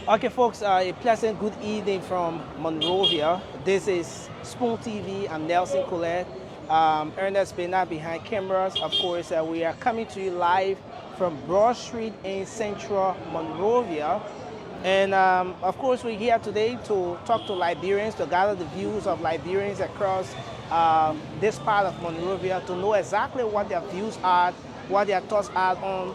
Okay, folks, a pleasant good evening from Monrovia. This is Spoon TV. I'm Nelson Colette. Ernest Bernard behind cameras. Of course, we are coming to you live from Broad Street in central Monrovia. And of course, we're here today to talk to Liberians, to gather the views of Liberians across this part of Monrovia, to know exactly what their views are, what their thoughts are on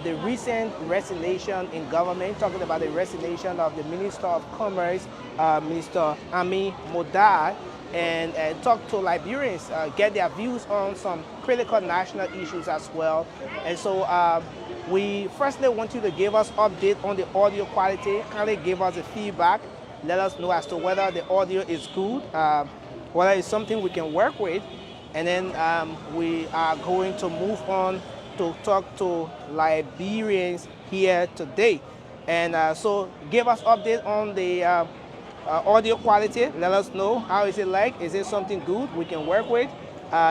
the recent resignation in government, talking about the resignation of the Minister of Commerce, Minister Amin Modad, and talk to Liberians, get their views on some critical national issues as well. And so we firstly want you to give us update on the audio quality, kindly give us a feedback, let us know as to whether the audio is good, whether it's something we can work with, and then we are going to move on to talk to Liberians here today. And so give us update on the audio quality. Let us know how is it like. Is it something good we can work with?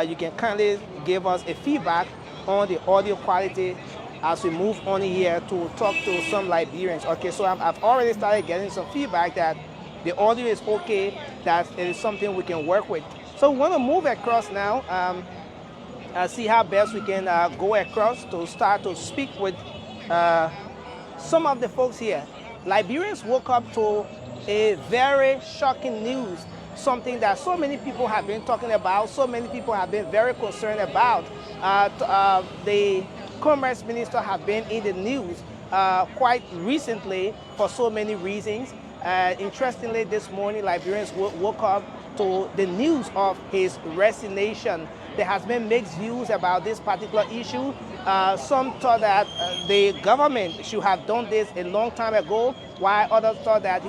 You can kindly give us a feedback on the audio quality as we move on here to talk to some Liberians. Okay, so I've already started getting some feedback that the audio is okay, that it is something we can work with. So we want to move across now. See how best we can go across to start to speak with some of the folks here. Liberians woke up to a very shocking news, something that so many people have been talking about, so many people have been very concerned about. The Commerce Minister has been in the news quite recently for so many reasons. Interestingly, this morning, Liberians woke up to the news of his resignation. There has been mixed views about this particular issue. Some thought that the government should have done this a long time ago, while others thought that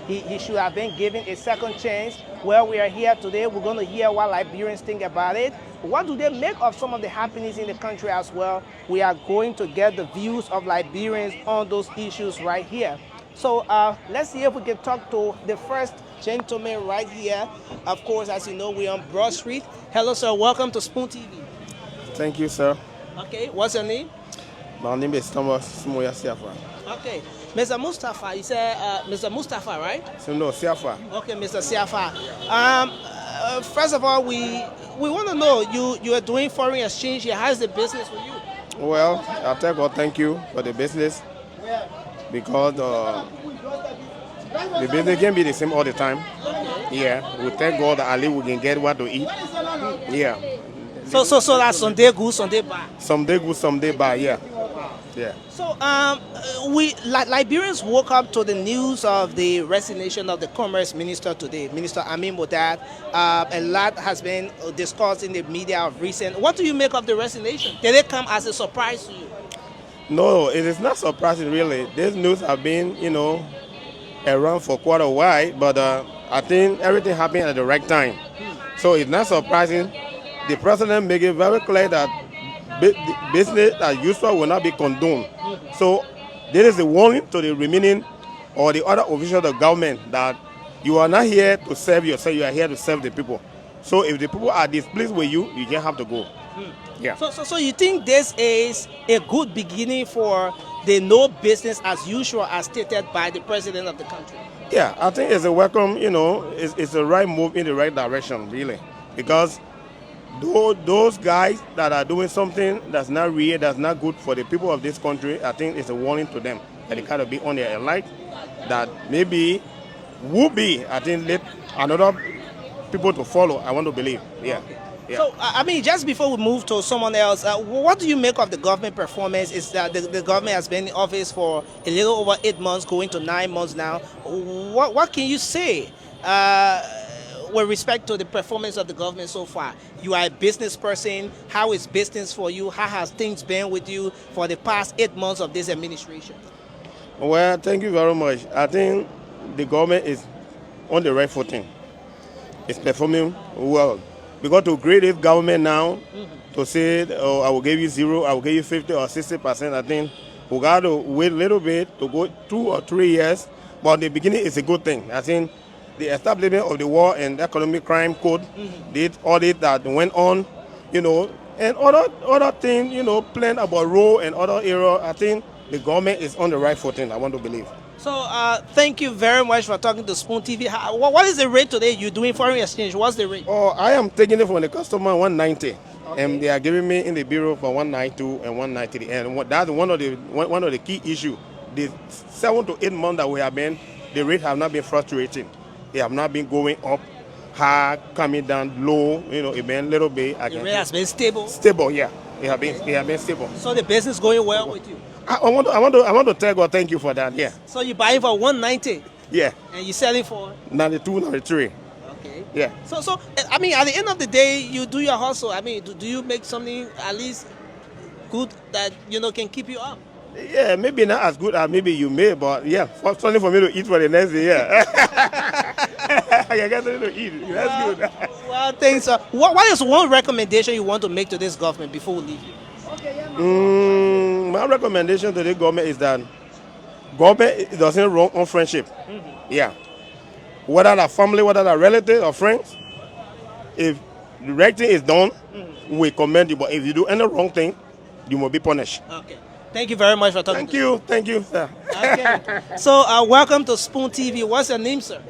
he should have been given a second chance. Well, we are here today. We're going to hear what Liberians think about it. What do they make of some of the happenings in the country as well? We are going to get the views of Liberians on those issues right here. So let's see if we can talk to the first gentleman right here. Of course, as you know, we're on Broad Street. Hello, sir. Welcome to Spoon TV. Thank you, sir. Okay, what's your name? My name is Thomas Moya Siafa. Okay, Mr. Mustafa. You said Mr. Mustafa, right? So no, Siafa. Okay, Mr. Siafa. First of all, we want to know you are doing foreign exchange here. How's the business with you? Well, I tell God thank you for the business because the business can be the same all the time. Yeah, we thank God that at least we can get what to eat. Yeah. So that's Sunday good, Sunday bad. Someday good, someday bad. Yeah. Yeah. So Liberians woke up to the news of the resignation of the Commerce Minister today, Minister Amin Modad. A lot has been discussed in the media of recent. What do you make of the resignation? Did it come as a surprise to you? No, it is not surprising really. This news have been, around for quite a while, but I think everything happened at the right time. So it's not surprising. The president made it very clear that business as usual will not be condoned. So there is a warning to the remaining or the other officials of the government that you are not here to serve yourself, you are here to serve the people. So if the people are displeased with you, you just have to go. Yeah. So you think this is a good beginning for the no business as usual as stated by the president of the country? Yeah, I think it's a welcome, it's a right move in the right direction, really. Because those guys that are doing something that's not real, that's not good for the people of this country, I think it's a warning to them that they kind of be on their alert, that maybe will be, I think, let another people to follow, I want to believe. Yeah. Yeah. So, just before we move to someone else, what do you make of the government performance? Is that the government has been in office for a little over 8 months, going to 9 months now. What can you say with respect to the performance of the government so far? You are a business person. How is business for you? How has things been with you for the past 8 months of this administration? Well, thank you very much. I think the government is on the right footing. It's performing well. Because to grade this government now, to say, I will give you 0, I will give you 50 or 60%, I think we got to wait a little bit to go 2 or 3 years. But the beginning is a good thing. I think the establishment of the War and Economic Crime Code, did audit that went on, and other things, plan about road and other areas. I think the government is on the right footing, I want to believe. So thank you very much for talking to Spoon TV. What is the rate today? You're doing foreign exchange. What's the rate? Oh, I am taking it from the customer 190. Okay. And they are giving me in the bureau for 192 and 193. And that's one of the key issues. The 7 to 8 months that we have been, the rate have not been fluctuating. They have not been going up high, coming down low. You know, it been a little bit. The rate has been stable. Stable, yeah. It have been stable. So the business going well with you. I want to tell God thank you for that. Yeah. So you buying for 190. Yeah. And you selling for 92, 93. Okay. Yeah. So I mean, at the end of the day, you do your hustle. I mean, do you make something at least good that can keep you up? Yeah, maybe not as good as maybe you may, but yeah, something for me to eat for the next day. Yeah. I can get something to eat. That's good. Well, thanks. What is one recommendation you want to make to this government before we leave? My recommendation to the government is that government doesn't run on friendship. Yeah. Whether that family, whether that relative or friends, if the right thing is done, we commend you. But if you do any wrong thing, you will be punished. Okay. Thank you very much for talking. Thank you, sir. Okay. So welcome to Spoon TV. What's your name, sir?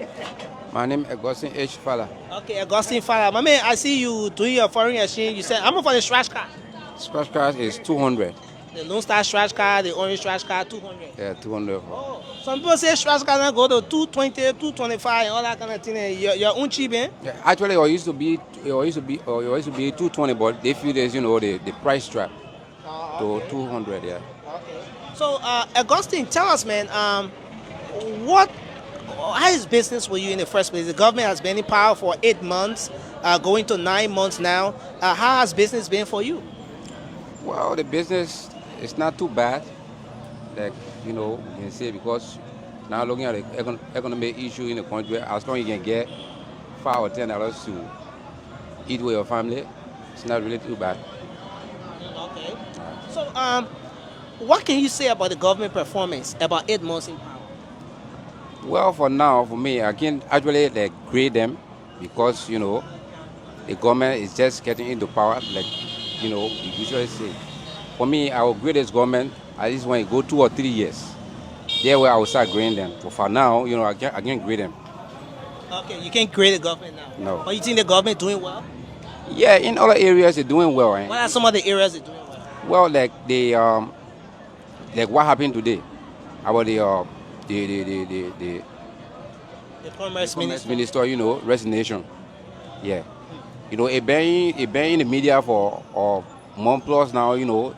My name is Augustin H. Fala. Okay, Augustin Fala. My man, I see you doing your foreign exchange. You said, I'm for the scratch card. Scratch card is 200. The Lone Star scratch card, the orange scratch card, 200. Yeah, 200. Oh, some people say scratch card now go to 220, 225, and all that kind of thing. Your own cheap, eh? Yeah, actually, it used to be 220, but they few days, the price drop to 200. Yeah. Okay. So, Augustine, tell us, man, how is business with you in the first place? The government has been in power for 8 months, going to 9 months now. How has business been for you? Well, the business is not too bad, like you can say, because now looking at the economic issue in the country, as long as you can get $5 or $10 to eat with your family, it's not really too bad. Okay. So, what can you say about the government performance about 8 months in power? Well, for now, for me, I can actually grade them because the government is just getting into power, you usually say. For me, I will grade this government at least when it go 2 or 3 years. There where I will start grading them. But for now, I can't grade them. Okay, you can't grade the government now. No. But you think the government doing well? Yeah, in other areas they're doing well. What are some of the areas they're doing well? Well, like what happened today about the Commerce Minister, resignation. Yeah. It been in the media for a month plus now,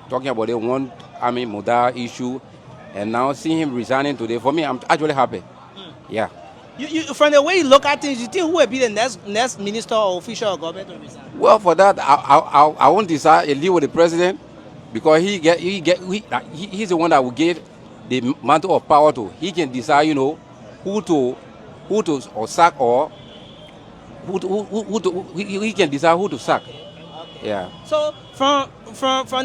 talking about the one Amin Modad issue, and now seeing him resigning today, for me, I'm actually happy. Yeah. You from the way you look at things, you think who will be the next minister or official of government to resign? Well, for that, I won't decide a deal with the president because he's the one that will give the mantle of power to. He can decide, who to or sack or he can decide who to sack. Yeah. So from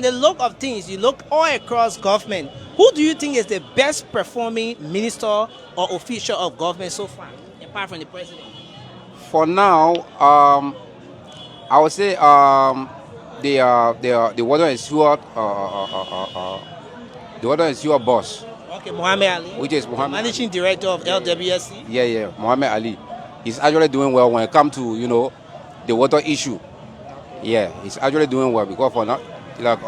the look of things, you look all across government. Who do you think is the best performing minister or official of government so far, apart from the president? For now, I would say the water and sewer boss. Okay, Muhammad Ali. Which is Muhammad. Managing director of LWSC. Yeah, Muhammad Ali. He's actually doing well when it comes to the water issue. Yeah, he's actually doing well because for now, like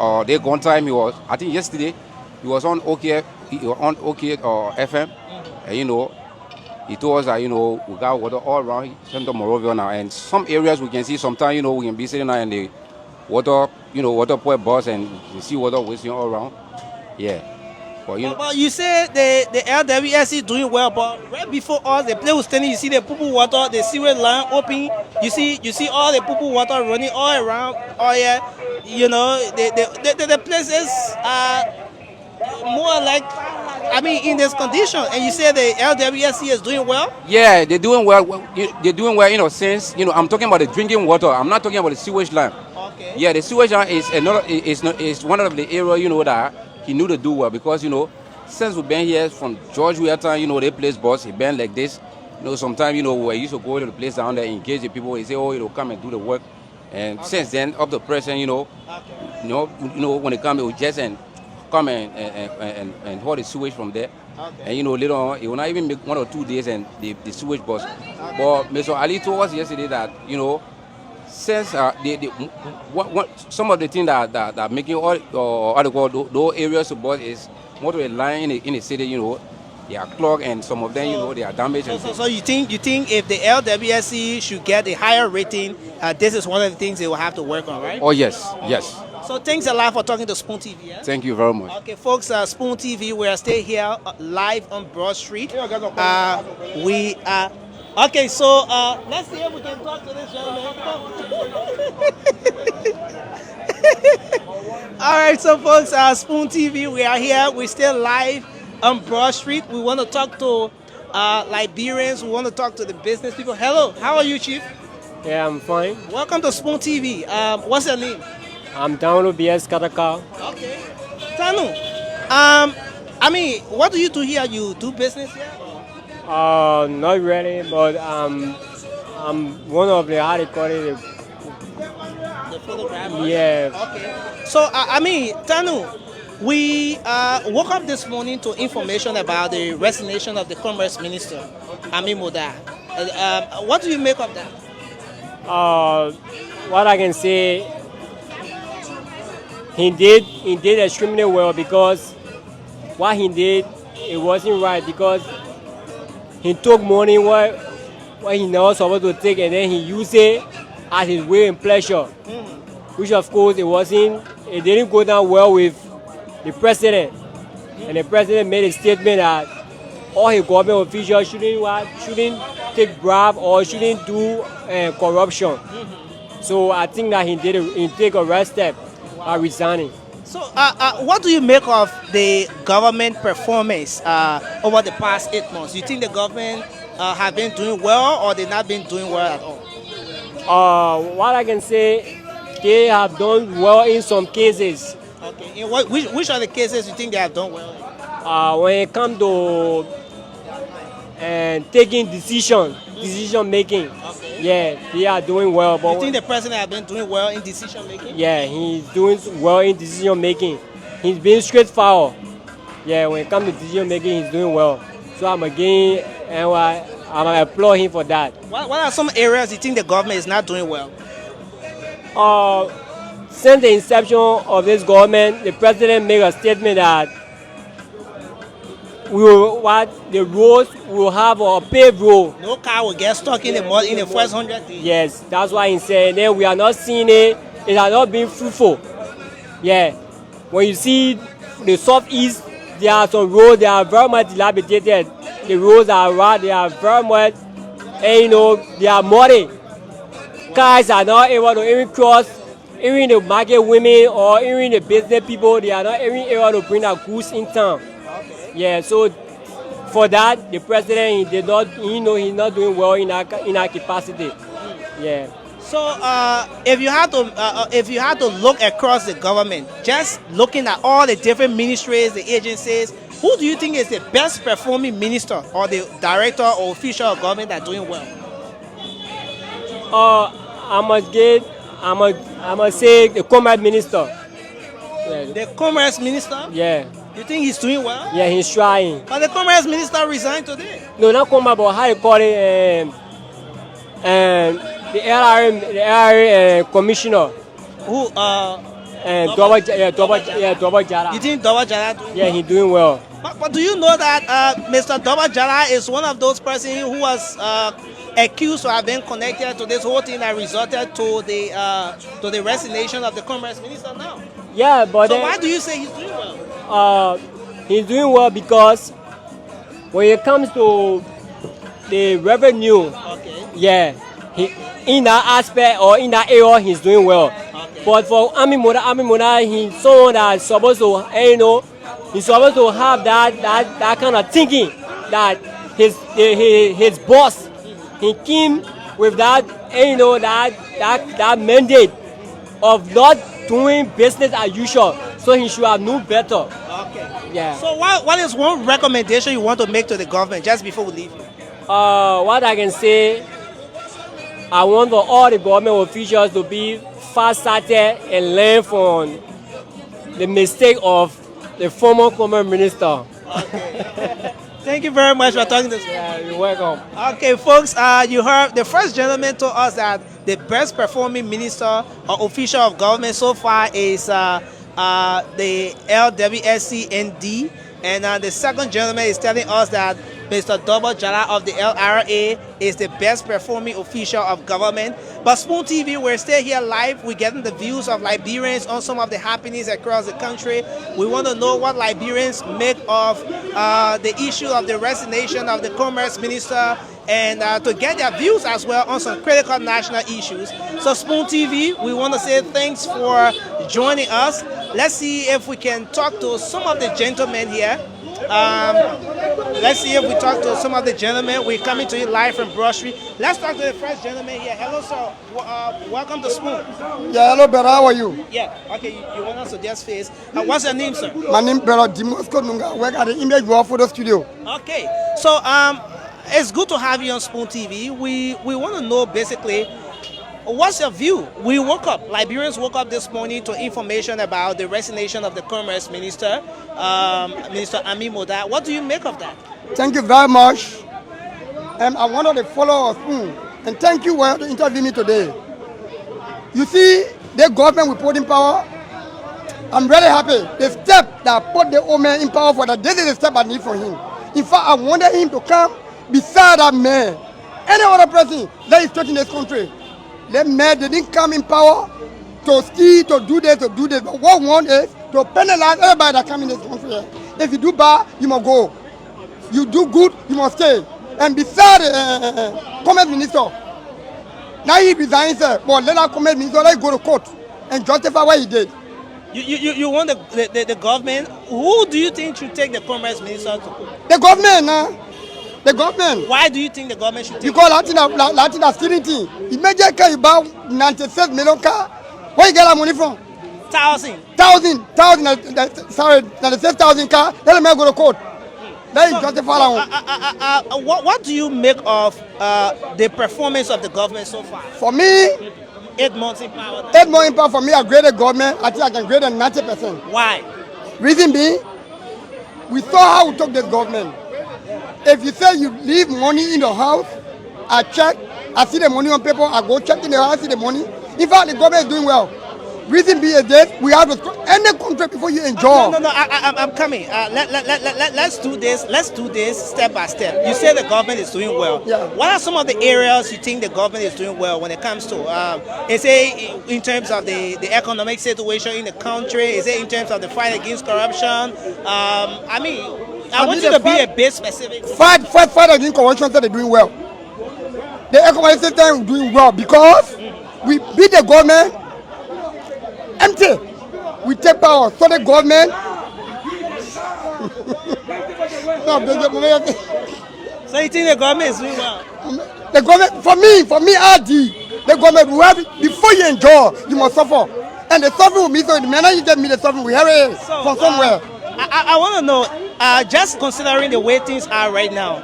one time he was, I think yesterday, he was on OK FM, and he told us that we got water all around Central Morovia now, and some areas we can see sometimes we can be sitting there and the water water point bus and you see water wasting all around. Yeah. But you say the LWSC is doing well, but right before us, the place was standing, you see the poo water, the sewage line open, you see all the poo water running all around. Oh yeah, the places are more like, in this condition. And you say the LWSC is doing well? Yeah, they're doing well. They're doing well, since I'm talking about the drinking water. I'm not talking about the sewage line. Okay. Yeah, the sewage line is one of the areas that he knew to do well because since we've been here from George Weirton, they place boss, he been like this. Sometimes we used to go to the place down there, engage the people, they say, come and do the work. And since then, up to present, when it comes to just and come and haul the sewage from there. Okay. And you know, later on, it will not even make 1 or 2 days and the sewage bus. But Mr. Ali told us yesterday that, you know, since some of the things that making those areas to bus is motorway line in the city, you know, they are clogged and some of them, you know, they are damaged. So you think if the LWSC should get a higher rating, this is one of the things they will have to work on, right? Oh, yes, yes. So thanks a lot for talking to Spoon TV. Yeah? Thank you very much. Okay, folks, Spoon TV, we are still here live on Broad Street. We are... Okay, so let's see if we can talk to this gentleman. All right, so folks, Spoon TV, we are here. We're still live on Broad Street. We want to talk to Liberians. We want to talk to the business people. Hello, how are you, Chief? Yeah, I'm fine. Welcome to Spoon TV. What's your name? I'm Tanu BS Kataka. Okay. Tanu, I mean, what do you do here? You do business here? Not really, but I'm one of the how they call it. The photographer? Yeah. Okay. So, I mean, Tanu, we woke up this morning to information about the resignation of the Commerce Minister Amin Modad. What do you make of that? What I can say, he did extremely well, because what he did, it wasn't right, because he took money what he not supposed to take, and then he used it as his way and pleasure, which of course it didn't go down well with the president. And the president made a statement that all his government officials shouldn't take bribe or shouldn't do corruption. So I think that he take a right step by resigning. So, what do you make of the government performance over the past 8 months? You think the government have been doing well, or they not been doing well at all? What I can say, they have done well in some cases. Okay. In which are the cases you think they have done well? When it comes to taking decision making, Okay. yeah, they are doing well. But You think the president have been doing well in decision making? yeah, he's doing well in decision making. He's being straightforward. Yeah, when it comes to decision making, he's doing well. So I'm again, and I'm applaud him for that. What are some areas you think the government is not doing well? Since the inception of this government, the president made a statement that the roads will have a paved road. No car will get stuck in the mud in the first 100 days. Yes, that's why he said. Then we are not seeing it. It has not been fruitful. Yeah, when you see the southeast, there are some roads that are very much dilapidated. The roads are rough. They are very much, and you know, they are muddy. Cars are not able to even cross. Even the market women or even the business people, they are not even able to bring their goods in town. Yeah, so for that, the president he's not doing well in that capacity. Yeah. So if you had to look across the government, just looking at all the different ministries, the agencies, who do you think is the best performing minister or the director or official of government that are doing well? I must say the Commerce Minister. Yeah. The Commerce Minister? Yeah. You think he's doing well? Yeah, he's trying. But the Commerce Minister resigned today. No, not Commerce, but how you call it, the LRA Commissioner. Who? Double Jara. You think Double Jara doing Yeah, well? he's doing well. But do you know that Mr. Double Jara is one of those persons who was accused of having connected to this whole thing that resulted to the resignation of the Commerce Minister now? Yeah, but So why do you say he's doing well? He's doing well because when it comes to the revenue, Okay. yeah, in that aspect or in that area, he's doing well. Okay. But for Amin Modad, he's someone that's supposed to, he's supposed to have that kind of thinking that his boss, he came with that, that mandate of not doing business as usual. So he should have known better. Okay. Yeah. So what is one recommendation you want to make to the government just before we leave? What I can say, I want for all the government officials to be fast-sighted and learn from the mistake of the former Commerce Minister. Thank you very much for talking to us. Yeah, you're welcome. Okay, folks, you heard the first gentleman told us that the best performing minister or official of government so far is the LWSC-ND, and the second gentleman is telling us that Mr. Double Jala of the LRA is the best performing official of government. But Spoon TV, we're still here live. We're getting the views of Liberians on some of the happenings across the country. We want to know what Liberians make of the issue of the resignation of the Commerce Minister, and to get their views as well on some critical national issues. So Spoon TV, we want to say thanks for joining us. Let's see if we can talk to some of the gentlemen here. Let's see if we talk to some of the gentlemen. We're coming to you live from Broad Street. Let's talk to the first gentleman here. Hello, sir. Welcome to Spoon. Yeah, hello, brother. How are you? Yeah. Okay. You want us to just face. What's your name, sir? My name is Brother Dimosco Nunga. I work at the Image War Photo Studio. Okay. So it's good to have you on Spoon TV. We want to know basically, what's your view? We woke up, Liberians woke up this morning to information about the resignation of the Commerce Minister, Minister Amin Modad. What do you make of that? Thank you very much. I'm one of the followers of Spoon. And thank you for interviewing me today. You see, the government will put in power. I'm very happy. The step that put the old man in power for that, this is the step I need from him. In fact, I wanted him to come beside that man. Any other person that is threatening this country. The man, they didn't come in power to steal, to do this, to do this. But what we want is to penalize everybody that come in this country. If you do bad, you must go. You do good, you must stay. And beside the Commerce Minister, now he resigns, but let our Commerce Minister let go to court and justify what he did. You want the government? Who do you think should take the Commerce Minister to court? The government, the government. Why do you think the government should take? Because Latin is stealing things. Imagine car you buy 96 million car. Where you get that money from? Thousand. Sorry, 96,000 car. Let them go to court. That is justified. What do you make of the performance of the government so far? For me, 8 months in power. 8 months in power for me, I grade the government. I think I can grade them 90%. Why? Reason being, we saw how we took this government. If you say you leave money in the house, I check, I see the money on paper, I go check in the house, I see the money. In fact, the government is doing well. Reason being this, we have to end the contract before you enjoy. No, I'm coming. Let's do this. Let's do this step by step. You say the government is doing well. Yeah. What are some of the areas you think the government is doing well when it comes to, is it in terms of the economic situation in the country? Is it in terms of the fight against corruption? I want you to be a bit specific. Fight against corruption, so they're doing well. The economic system is doing well because we beat the government empty. We take power, so the government. So you think the government is doing well? The government, for me, RD, the government will have it. Before you enjoy, you must suffer. And the suffering will be so the manner you get me the suffering, we have it from somewhere. I want to know, just considering the way things are right now,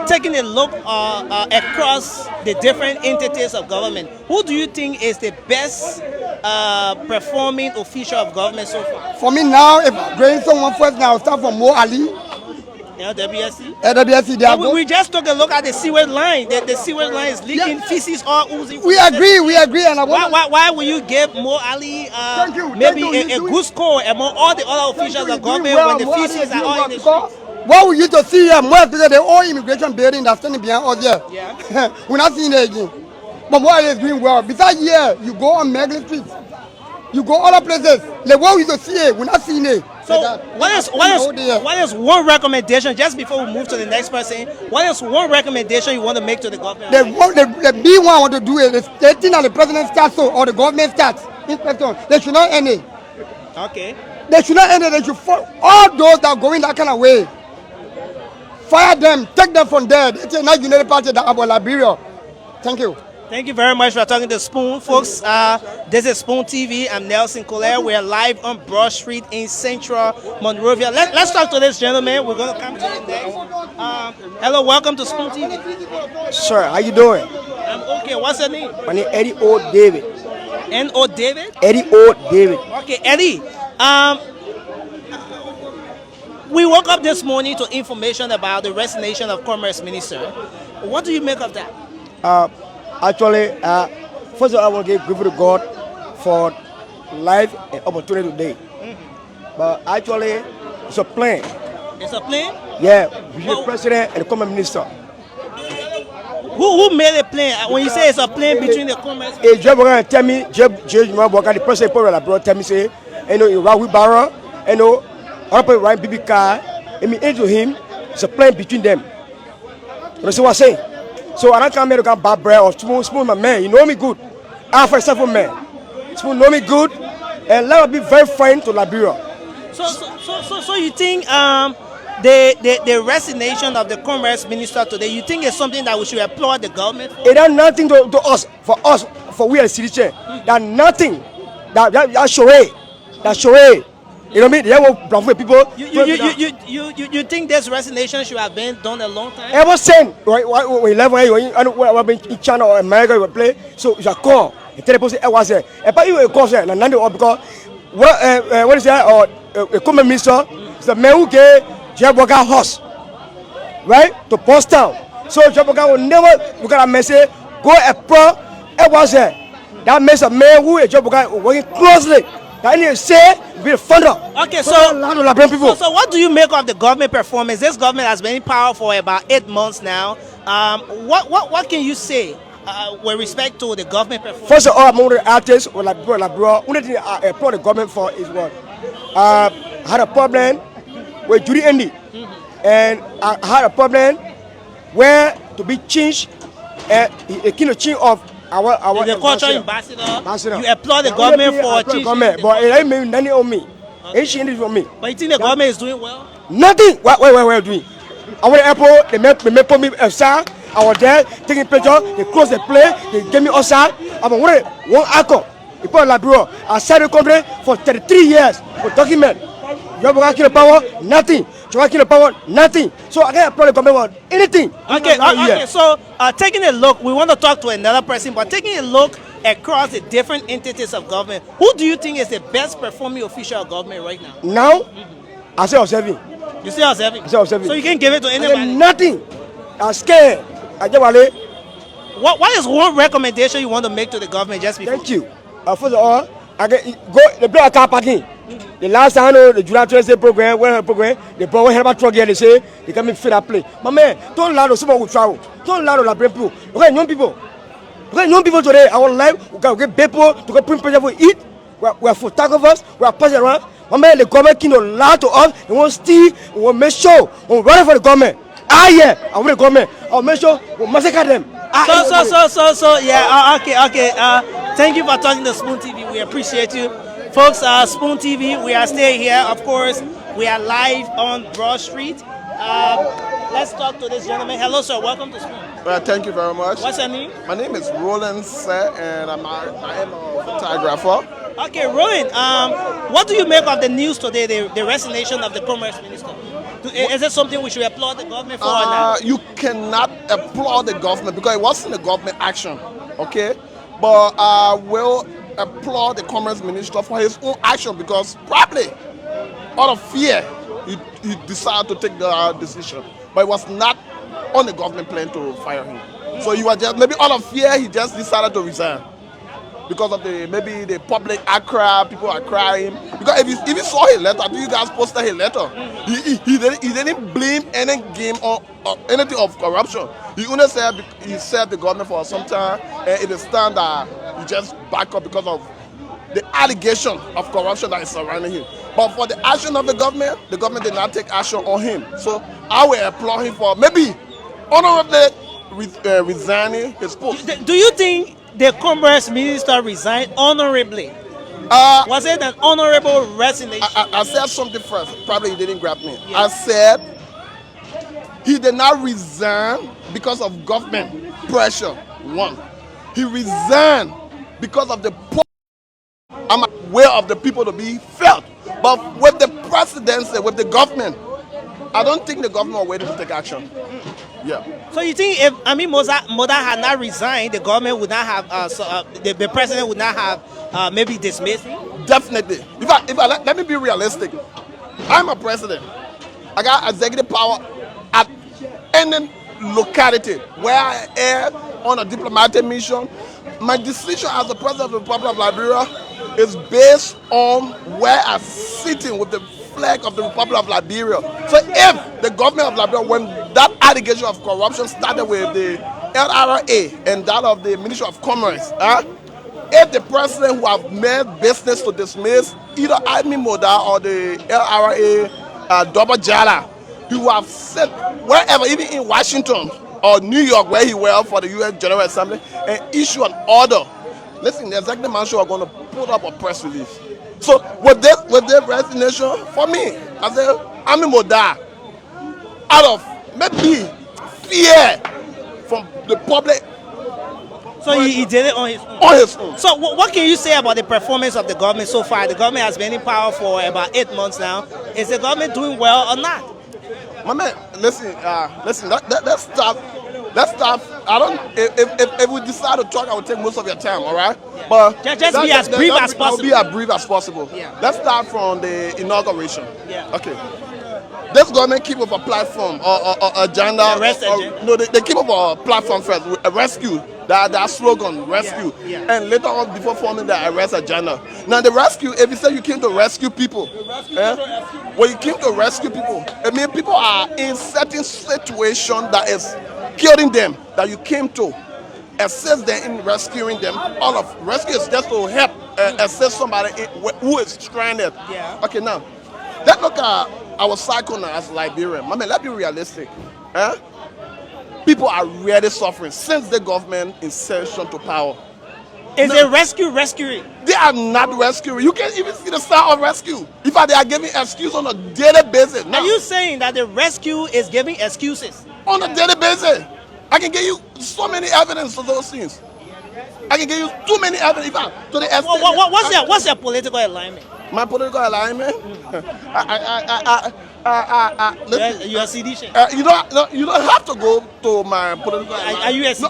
taking a look across the different entities of government, who do you think is the best performing official of government so far? For me now, if I bring someone first now, I'll start from Mo Ali. LWSC? They are we just took a look at the sewage line. The sewage line is leaking, feces all oozing. We agree, and I want. Why will you give Mo Ali maybe a good score among all the other officials of government when the feces are all in the street? What we used to see here, more because the whole immigration building that's standing behind us here. Yeah. We're not seeing it again. But what is doing well? Besides here, you go on Megley Street. You go other places. The way we used to see it, we're not seeing it. So what is one recommendation, just before we move to the next person, what is one recommendation you want to make to the government? The big one I want to do is the thing that the president starts so, or the government starts, inspection, they should not end it. Okay. They should not end it. They should follow all those that are going that kind of way. Fire them, take them from there. It's a not United Party that about Liberia. Thank you. Thank you very much for talking to Spoon, folks. This is Spoon TV. I'm Nelson Collier. We're live on Broad Street in Central Monrovia. Let's talk to this gentleman. We're going to come to you next. Hello, welcome to Spoon TV. Sir, how you doing? I'm okay. What's your name? My name is Eddie O. David. N.O. David? Eddie O. David. Okay, Eddie. We woke up this morning to information about the resignation of Commerce Minister. What do you make of that? Actually, first of all, I want to give glory to God for life and opportunity today. But actually, it's a plan. It's a plan? Yeah, between the president and the Commerce Minister. Who made a plan? When you say it's a plan between the Commerce Hey, Jeb Boga tell me, the president tell me say, you know, Rawi Barra, you know, Honorable Ryan BB Car, and me into him, it's a plan between them. You see what I'm saying? So I don't come here to get bad bread or spoon my man. You know me good. I'm for example, man. Spoon know me good, and let us be very friend to Liberia. So you think the resignation of the Commerce Minister today, you think it's something that we should applaud the government for? It has nothing to us, for we as citizens. That nothing. That's charade. That's charade. You know what I mean? They will bluff people. You think this resignation should have been done a long time? Ever since we left, I've been in China or America, we play. So you call. And tell the person, I was there. And but you call there, and none because what is that? Or a Commerce Minister is the man who gave Jaboga horse, right, to post town. So Jaboga will never look at a message, go a pro, I was there. That makes a man who is Jaboga working closely. That need to say, be a funder. Okay, so what do you make of the government performance? This government has been in power for about 8 months now. What can you say with respect to the government performance? First of all, among the artists, only thing I applaud the government for is what? I had a problem with Judy Andy. And I had a problem where to be changed, a kind of change of our the culture ambassador. You applaud the government for changing. But it ain't made nothing on me. Ain't changing for me. But you think the government is doing well? Nothing. What are doing? I went to the airport, they put me outside. I was there taking picture. They closed the plane. They gave me outside. I'm one alcohol. They put la bureau. I sat in the country for 33 years for document. You have to power, nothing. You have to power, nothing. So I can't applaud the government for anything. Okay. So taking a look, we want to talk to another person, but taking a look across the different entities of government, who do you think is the best performing official of government right now? Now, I say observing. You say observing? I say observing. So you can give it to anybody? Nothing. I'm scared. What is one recommendation you want to make to the government just before? Thank you. First of all, I get go the block car parking. The last time the July 20 program, they brought a truck here. They say they come and fit that play. My man, don't allow someone who travel. Don't allow the people. Okay, young people. Okay, young people today. Our life, we can get people to go print picture for eat. We are photographers. We are passing around. My man, the government can allow to us. They want steal. We want make sure. We want run for the government. Yeah, I want the government. I'll make sure we massacre them. Okay. Thank you for talking to Spoon TV. We appreciate you. Folks, Spoon TV, we are staying here. Of course, we are live on Broad Street. Let's talk to this gentleman. Hello, sir. Welcome to Spoon. Well, thank you very much. What's your name? My name is Roland, sir, and I am a photographer. Okay, Roland, what do you make of the news today, the resignation of the Commerce Minister? Is it something we should applaud the government for or not? You cannot applaud the government because it wasn't a government action, okay? But I will applaud the Commerce Minister for his own action because probably out of fear he decided to take the decision. But it was not on the government plan to fire him. So you are just maybe out of fear he just decided to resign. Because of maybe the public outcry, people are crying. Because if you saw his letter, I think you guys posted his letter. He didn't blame any game or anything of corruption. He only said he served the government for some time, and it is time that he just back up because of the allegation of corruption that is surrounding him. But for the action of the government did not take action on him. So I will applaud him for maybe honorably resigning his post. Do you think the Commerce Minister resigned honorably? Was it an honorable resignation? I said something first. Probably you didn't grab me. Yes. I said he did not resign because of government pressure. One, he resigned because of the poor. I'm aware of the people to be felt. But with the presidency, with the government, I don't think the government was waiting to take action. Yeah. So you think if Amin Modad had not resigned, the government would not have, the president would not have maybe dismissed him? Definitely. If I let me be realistic. I'm a president. I got executive power at any locality where I am on a diplomatic mission. My decision as the president of the Republic of Liberia is based on where I'm sitting with the flag of the Republic of Liberia. So if the government of Liberia, when that allegation of corruption started with the LRA and that of the Ministry of Commerce, if the president who have made business to dismiss either Amin Modad or the LRA double jala, he will have said wherever, even in Washington or New York, where he went for the U.S. General Assembly, and issue an order. Listen, the executive mansion are going to put up a press release. So with this resignation, for me, I say Amin Modad, out of maybe fear from the public. So he did it on his own. On his own. So what can you say about the performance of the government so far? The government has been in power for about 8 months now. Is the government doing well or not? My man, listen. Let's stop. I don't. If we decide to talk, I will take most of your time. All right. But just be as brief as possible. Be as brief as possible. Yeah. Let's start from the inauguration. Yeah. Okay. This government keep up a platform or agenda. No, they keep up a platform first. A rescue. That slogan, rescue. Yeah. And later on, before forming the arrest agenda. Now the rescue, if you say you came to rescue people, when you came to rescue people, it means people are in certain situation that is killing them, that you came to assist them in rescuing them. All of rescue is just to help assist somebody who is stranded. Yeah. Okay, now, let's look at our cycle now as Liberian. I mean, let's be realistic. People are really suffering since the government insertion to power. Is it rescuing? They are not rescuing. You can't even see the start of rescue. In fact, they are giving excuses on a daily basis. Now, Are you saying that the rescue is giving excuses? on a daily basis? I can give you so many evidence of those things. I can give you too many evidence. In fact, to the extent, What's your political alignment? my political alignment? Listen, You are seditious. you don't have to go to my political alignment. Are you a No,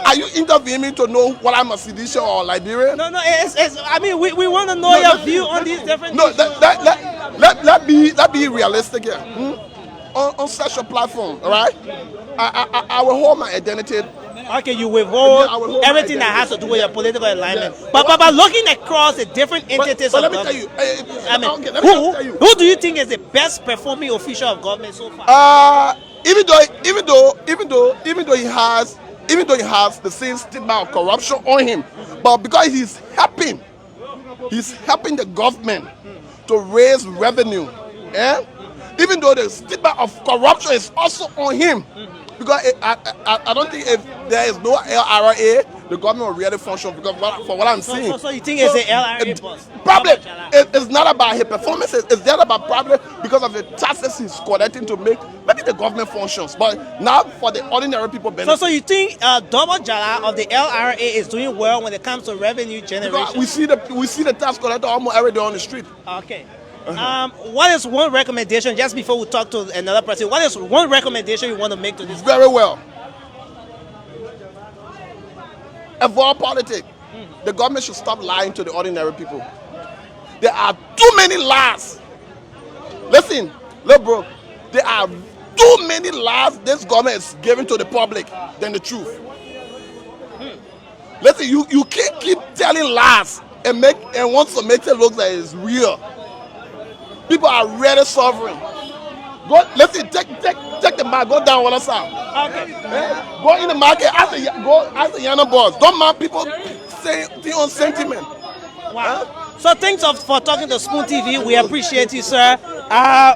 are you interviewing me to know what I'm a seditious or Liberian? No. I mean, we want to know your view on these different. No, issues. let be realistic here. On such a platform, all right? I will hold my identity. Okay, you withhold I will hold everything my that has to do with your political alignment. Yeah. But looking across the different entities But of let me tell government, you. I mean, Okay, let me tell you. who do you think is the best performing official of government so far? Even though he has the same stigma of corruption on him, but because he's helping the government to raise revenue, even though the stigma of corruption is also on him, because I don't think if there is no LRA, the government will really function. Because for what I'm seeing, So you think it's the LRA boss? probably it's not about his performances. It's just about probably because of the taxes he's collecting to make maybe the government functions, but not for the ordinary people benefit. So you think double jala of the LRA is doing well when it comes to revenue generation? Because we see the tax collector almost every day on the street. Okay. What is one recommendation, just before we talk to another person, what is one recommendation you want to make to this? Very well. Avoid politics. The government should stop lying to the ordinary people. There are too many lies. Listen, look, bro. There are too many lies this government is giving to the public than the truth. Listen, you can't keep telling lies and want to make it look like it's real. People are really suffering. Go, listen, take the market, go down one side. Okay. Go in the market, ask the Yana boss. Don't mind people saying on sentiment. Wow. So thanks for talking to Spoon TV. We appreciate you, sir.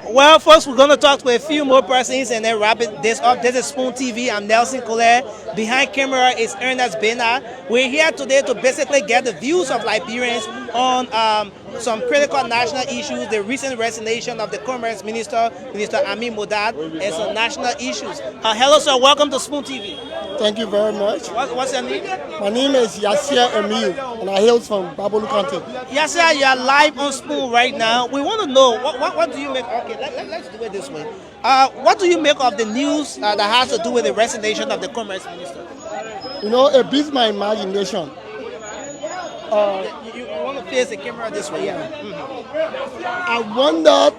Well, first we're going to talk to a few more persons and then wrap this up. This is Spoon TV. I'm Nelson Colette. Behind camera is Ernest Bena. We're here today to basically get the views of Liberians on some critical national issues, the recent resignation of the Commerce Minister Amin Modad, and some national issues. Hello, sir. Welcome to Spoon TV. Thank you very much. What's your name? My name is Yasir Emil, and I hail from Babolu County. Yes, sir. You are live on Spoon right now. We want to know what do you make? Okay, let's do it this way. What do you make of the news that has to do with the resignation of the Commerce Minister? You know, it beats my imagination. You want to face the camera this way, yeah. I wondered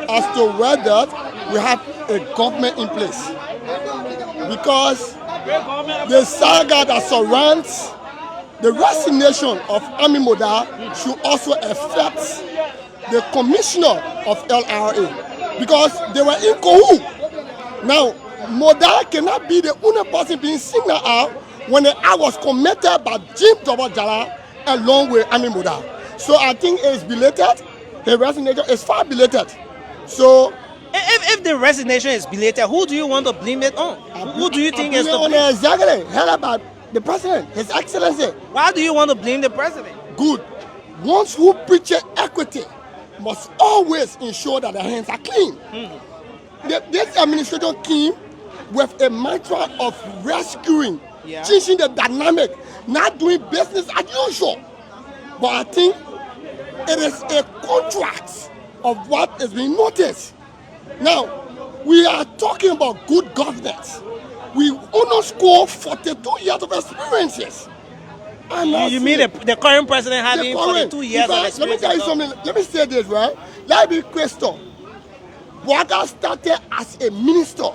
as to whether we have a government in place. Because the saga that surrounds the resignation of Amin Modad should also affect the commissioner of LRA, because they were in cahoots. Now, Modad cannot be the only person being singled out when the act was committed by Jim Jala along with Amin Modad. So I think it's belated. The resignation is far belated. So if the resignation is belated, who do you want to blame it on? Who do you think is the blame? Exactly. Heard about the president, His Excellency. Why do you want to blame the president? Good. Ones who preach equity must always ensure that their hands are clean. This administration came with a mantra of rescuing, changing the dynamic, not doing business as usual. But I think it is a contract of what is being noticed. Now, we are talking about good governance. We only score 42 years of experiences. You mean the current president having 42 years of experience? Let me tell you something. Let me say this, right? Let me question. Modad started as a minister.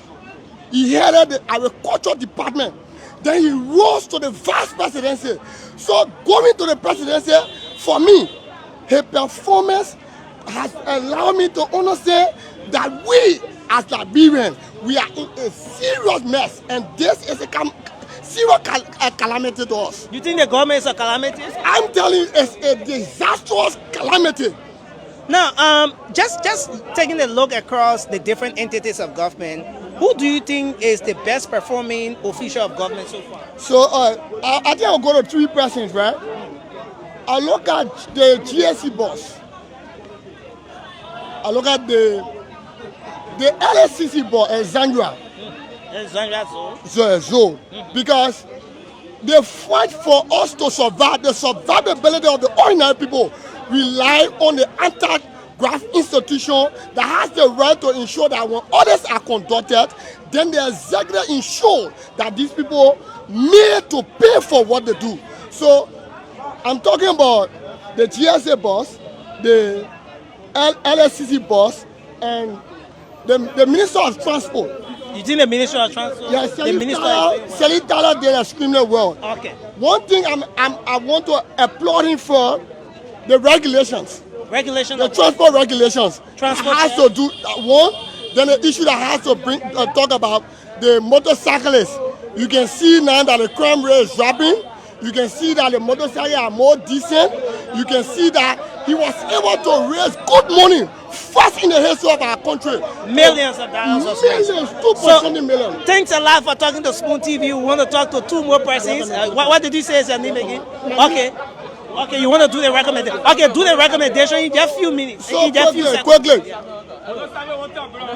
He headed the agriculture department. Then he rose to the vice presidency. So going to the presidency, for me, his performance has allowed me to understand that we, as Liberians, we are in a serious mess, and this is a serious calamity to us. You think the government is a calamity? I'm telling you, it's a disastrous calamity. Now, just taking a look across the different entities of government, who do you think is the best performing official of government so far? So I think I'll go to 3 persons, right? I look at the GSC boss. I look at the LSCC boss, Alexandra. So, because they fight for us to survive. The survivability of the ordinary people rely on the anti-graft institution that has the right to ensure that when others are conducted, then the executive ensure that these people need to pay for what they do. So I'm talking about the GSA boss, the LSCC boss, and the Minister of Transport. You think the Minister of Transport? Yes, the Minister Selling Tyler did extremely well. Okay. One thing I want to applaud him for, the regulations. Regulations. The transport regulations. Transport has to do one. Then the issue that has to talk about the motorcyclists. You can see now that the crime rate is dropping. You can see that the motorcycles are more decent. You can see that he was able to raise good money fast in the history of our country. Millions of dollars. Millions, 2.7 million. Thanks a lot for talking to Spoon TV. We want to talk to 2 more persons. What did you say is your name again? Okay. Okay, you want to do the recommendation? Okay, do the recommendation in just a few minutes. So quickly.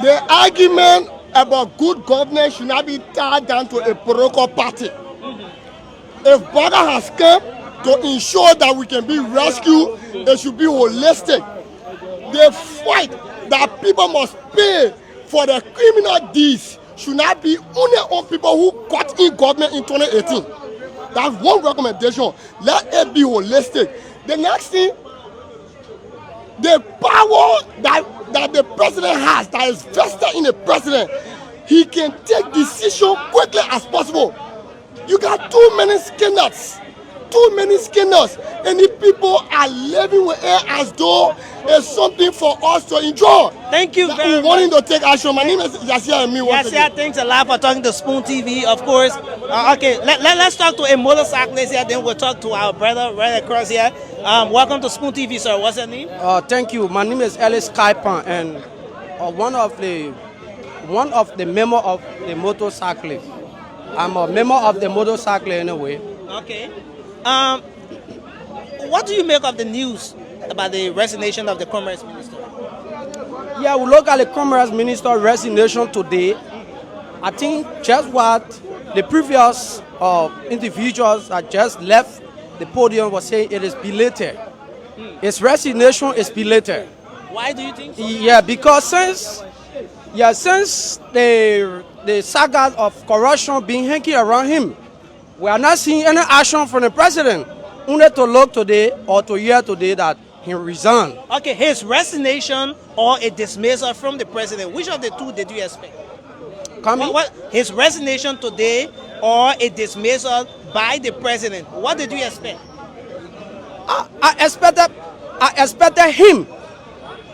The argument about good governance should not be tied down to a political party. If Bada has come to ensure that we can be rescued, it should be holistic. The fight that people must pay for the criminal deeds should not be only on people who got in government in 2018. That's one recommendation. Let it be holistic. The next thing, the power that the president has, that is vested in the president, he can take decisions quickly as possible. You got too many scandals. And the people are living with it as though it's something for us to enjoy. Thank you very much. Wanting to take action. My name is Yasia Amin. Yasia, thanks a lot for talking to Spoon TV, of course. Okay, let's talk to a motorcyclist here, then we'll talk to our brother right across here. Welcome to Spoon TV, sir. What's your name? Thank you. My name is Ellis and one of the member of the motorcyclists. I'm a member of the motorcycle anyway. Okay. What do you make of the news about the resignation of the Commerce Minister? Yeah, we look at the Commerce Minister resignation today. I think just what the previous individuals that just left the podium was saying, it is belated. His resignation is belated. Why do you think so? Yeah, because since the saga of corruption being hanging around him, we are not seeing any action from the president. Only to look today or to hear today that he resigned. Okay, his resignation or a dismissal from the president, which of the two did you expect? His resignation today or a dismissal by the president, what did you expect? I expected him.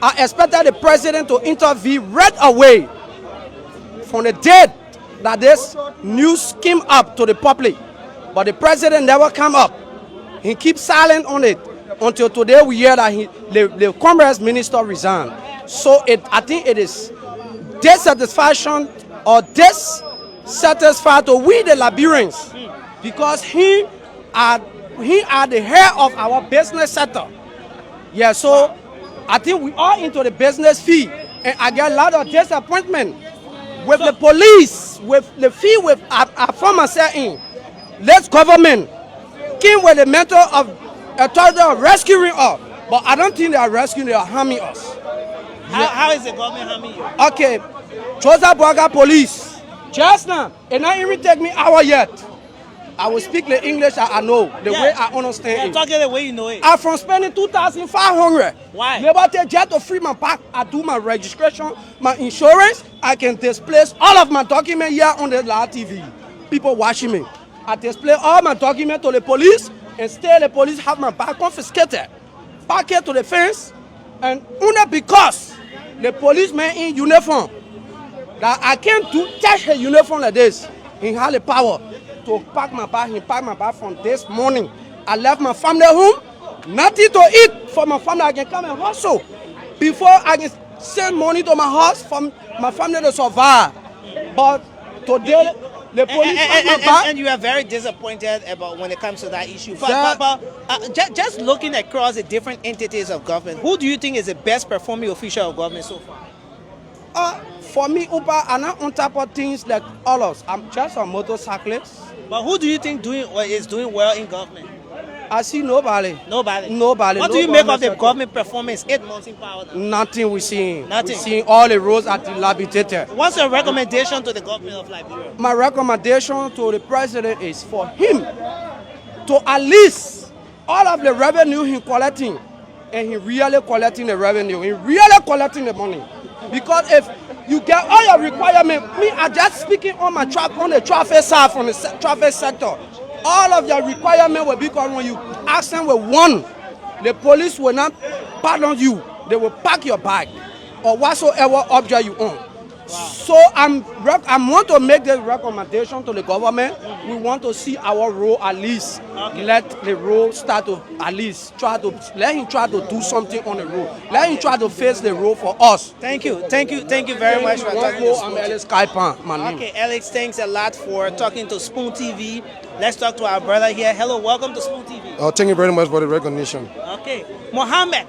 I expected the president to intervene right away from the day that this news came up to the public. But the president never came up. He keeps silent on it until today we hear that the Commerce Minister resigned. So I think it is dissatisfaction or dissatisfied to we the Liberians because he are the head of our business sector. Yeah, so I think we are into the business field, and I get a lot of disappointment with the police, with the field, with our former saying, this government came with the mental of authority of rescuing us, but I don't think they are rescuing, they are harming us. How is the government harming you? Okay, Joseph Boga police, just now, it not even take me hour yet. I will speak the English I know, the way I understand it. Talking the way you know it. I'm from spending 2,500. Why? Liberty just to free my pack. I do my registration, my insurance. I can displace all of my documents here on the live TV. People watching me. I display all my documents to the police and still the police have my bag confiscated. Back here to the fence. And only because the policeman in uniform, that I can't touch a uniform like this. He had the power to pack my bag. He packed my bag from this morning. I left my family home, nothing to eat for my family. I can come and hustle before I can send money to my house for my family to survive. But today, the police my bag. And you are very disappointed about when it comes to that issue. But just looking across the different entities of government, who do you think is the best performing official of government so far? For me, Uber, I'm not on top of things like all of us. I'm just a motorcyclist. But who do you think is doing well in government? I see nobody. Nobody? Nobody. What do you make of the government performance 8 months in power now? Nothing we see. Nothing? We see all the roads are dilapidated. What's your recommendation to the government of Liberia? My recommendation to the president is for him to at least all of the revenue he's collecting, and he really collecting the revenue, he really collecting the money. Because if you get all your requirements, me, I just speaking on the traffic side from the traffic sector. All of your requirements will be because when you ask them with one, the police will not pardon you. They will pack your bag or whatsoever object you own. Wow. So I want to make this recommendation to the government. We want to see our road at least. Okay. Let the road start to at least let him try to do something on the road. Let him try to face the road for us. Thank you very much for talking to I'm Ellis Kaipan, my name. Okay, Alex, thanks a lot for talking to Spoon TV. Let's talk to our brother here. Hello, welcome to Spoon TV. Oh, thank you very much for the recognition. Okay, Mohammed.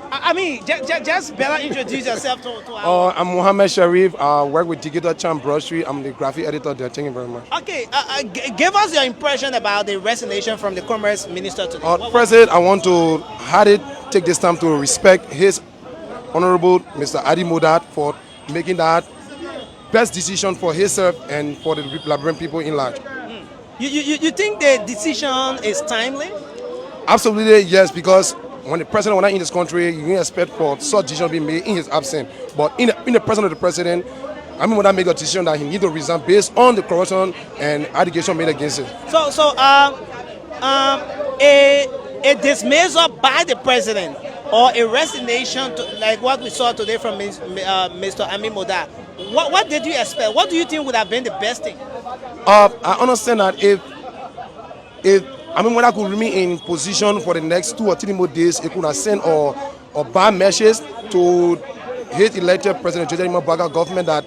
I mean, just better introduce yourself to our... I'm Mohammed Sharif. I work with Digital Champ Brasserie. I'm the graphic editor there. Thank you very much. Okay, give us your impression about the resignation from the Commerce Minister today. President, I want to take this time to respect his Honorable Mr. Amin Modad for making that best decision for himself and for the Liberian people in large. You think the decision is timely? Absolutely, yes, because when the president was not in this country, you can expect for such decision to be made in his absence. But in the presence of the president, Amin Modad make a decision that he needs to resign based on the corruption and allegation made against him. So a dismissal by the president or a resignation, like what we saw today from Mr. Amin Modad, what did you expect? What do you think would have been the best thing? I understand that if Amin Modad could remain in position for the next 2 or 3 more days, it could have sent or bad messages to his elected President Joseph Boga government that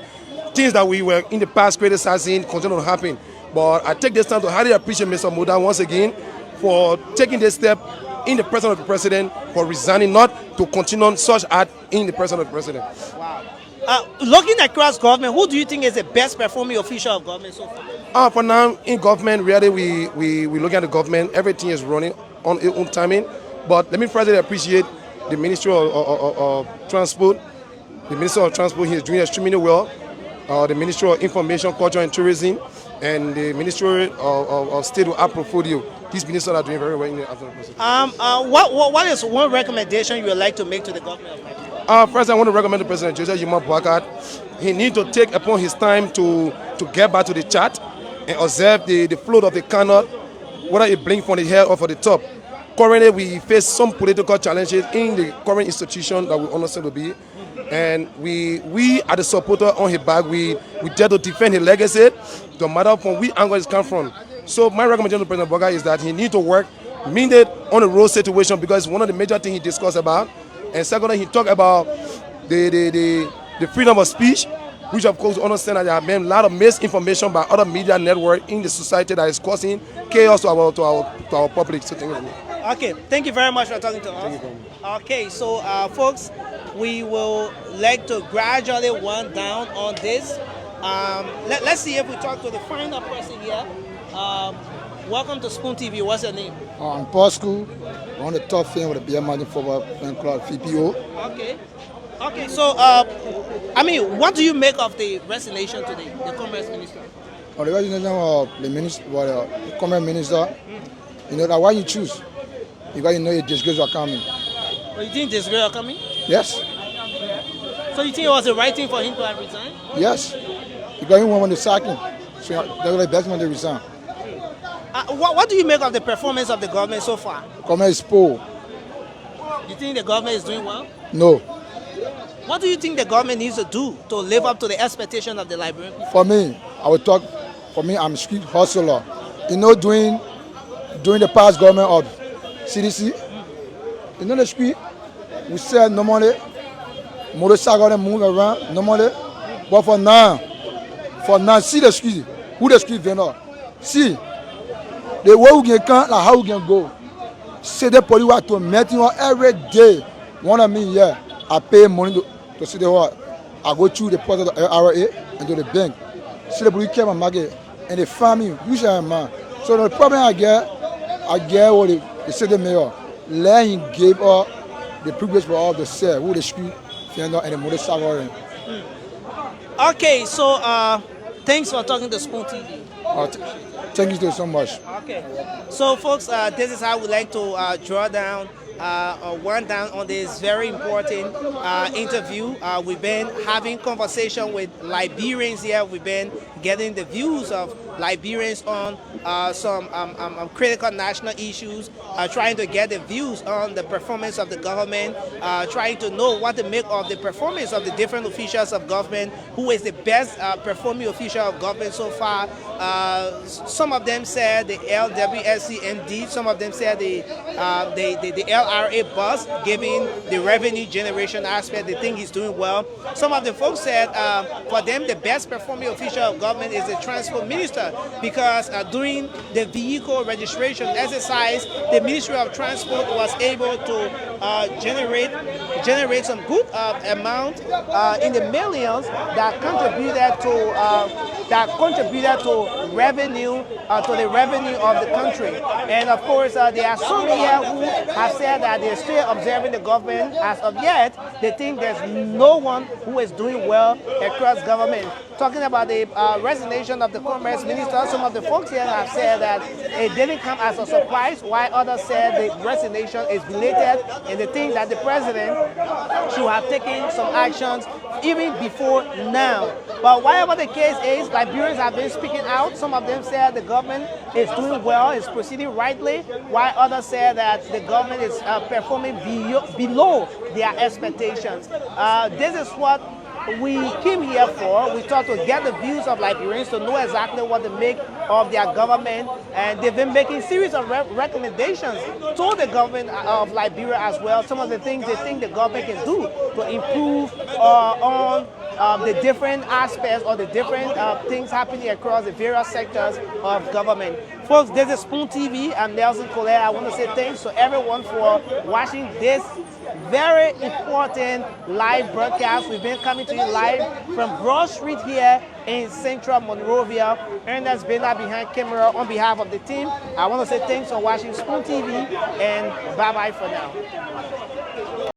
things that we were in the past criticizing continue to happen. But I take this time to highly appreciate Mr. Modad once again for taking this step in the presence of the president, for resigning, not to continue on such act in the presence of the president. Wow. Looking across government, who do you think is the best performing official of government so far? For now, in government, really, we look at the government. Everything is running on its own timing. But let me first appreciate the Ministry of Transport. The Minister of Transport, he is doing extremely well. The Ministry of Information, Culture and Tourism. and the Ministry of State will approve you. These ministers are doing very well in the after process. What is one recommendation you would like to make to the government of Liberia? First, I want to recommend the President Joseph Yuma Boakat. He needs to take upon his time to get back to the chart and observe the flow of the canal, whether it brings from the head or from the top. Currently, we face some political challenges in the current institution that we understand to be. And we are the supporter on his back. We dare to defend his legacy, no matter from which angle it's come from. So my recommendation to President Boakat is that he needs to work immediate on the road situation, because it's one of the major things he discussed about. And secondly, he talked about the freedom of speech, which of course we understand that there have been a lot of misinformation by other media networks in the society that is causing chaos to our public. So thank you. Okay, thank you very much for talking to us. Okay, so folks, we will like to gradually wind down on this. Let's see if we talk to the final person here. Welcome to Spoon TV. What's your name? I'm Paul School. I'm on the top fan with the Beer Margin Football Fan Club, FPO. Okay, so, I mean, what do you make of the resignation today, the Commerce Minister? The resignation of the Commerce Minister, you know, that why you choose? Because you know your disgrace are coming. Well, you think disgrace are coming? Yes. So you think it was the right thing for him to have resigned? Yes. Because he wanted to sack him. So they were the best when they resigned. What do you make of the performance of the government so far? Commerce is poor. You think the government is doing well? No. What do you think the government needs to do to live up to the expectation of the Liberian people? For me, I'm a street hustler. You know, during the past government of CDC, you know the street, we sell normally, motorcycle move around normally, but for now, see the street, who the street vendor, see, the way we can come, like how we can go. See the police want to meet you every day. One of me here, I pay money to see the what. I go through the part of the RA and to the bank. See the police came and market and they farm me, usually man. So the problem I get what the city mayor, let him give up the privilege for all the sale, who the street vendor and the motorcycle. Okay, so thanks for talking to Spoon TV. Thank you so much. Okay, so folks, this is how we like to draw down one down on this very important interview. We've been having conversation with Liberians here. We've been getting the views of Liberians on some critical national issues, trying to get the views on the performance of the government, trying to know what to make of the performance of the different officials of government, who is the best performing official of government so far. Some of them said the LWSC MD, some of them said the LRA boss, giving the revenue generation aspect, they think he's doing well. Some of the folks said for them the best performing official of government is the transport minister, because during the vehicle registration exercise, the Ministry of Transport was able to generate some good amount in the millions that contributed to revenue, to the revenue of the country. And of course, there are some here who have said that they're still observing the government. As of yet, they think there's no one who is doing well across government. Talking about the resignation of the Commerce Minister, some of the folks here have said that it didn't come as a surprise, while others said the resignation is belated, and they think that the president should have taken some actions even before now. But whatever the case is, Liberians have been speaking out. Some of them said the government is doing well, is proceeding rightly, while others said that the government is performing below their expectations. This is what we came here for. We thought to get the views of Liberians to know exactly what to make of their government, and they've been making series of recommendations to the government of Liberia as well. Some of the things they think the government can do to improve on the different aspects or the different things happening across the various sectors of government. Folks, this is Spoon TV. I'm Nelson Colette. I want to say thanks to everyone for watching this very important live broadcast. We've been coming to you live from Broad Street here in Central Monrovia. Ernest Bena behind camera. On behalf of the team, I want to say thanks for watching Spoon TV, and bye-bye for now.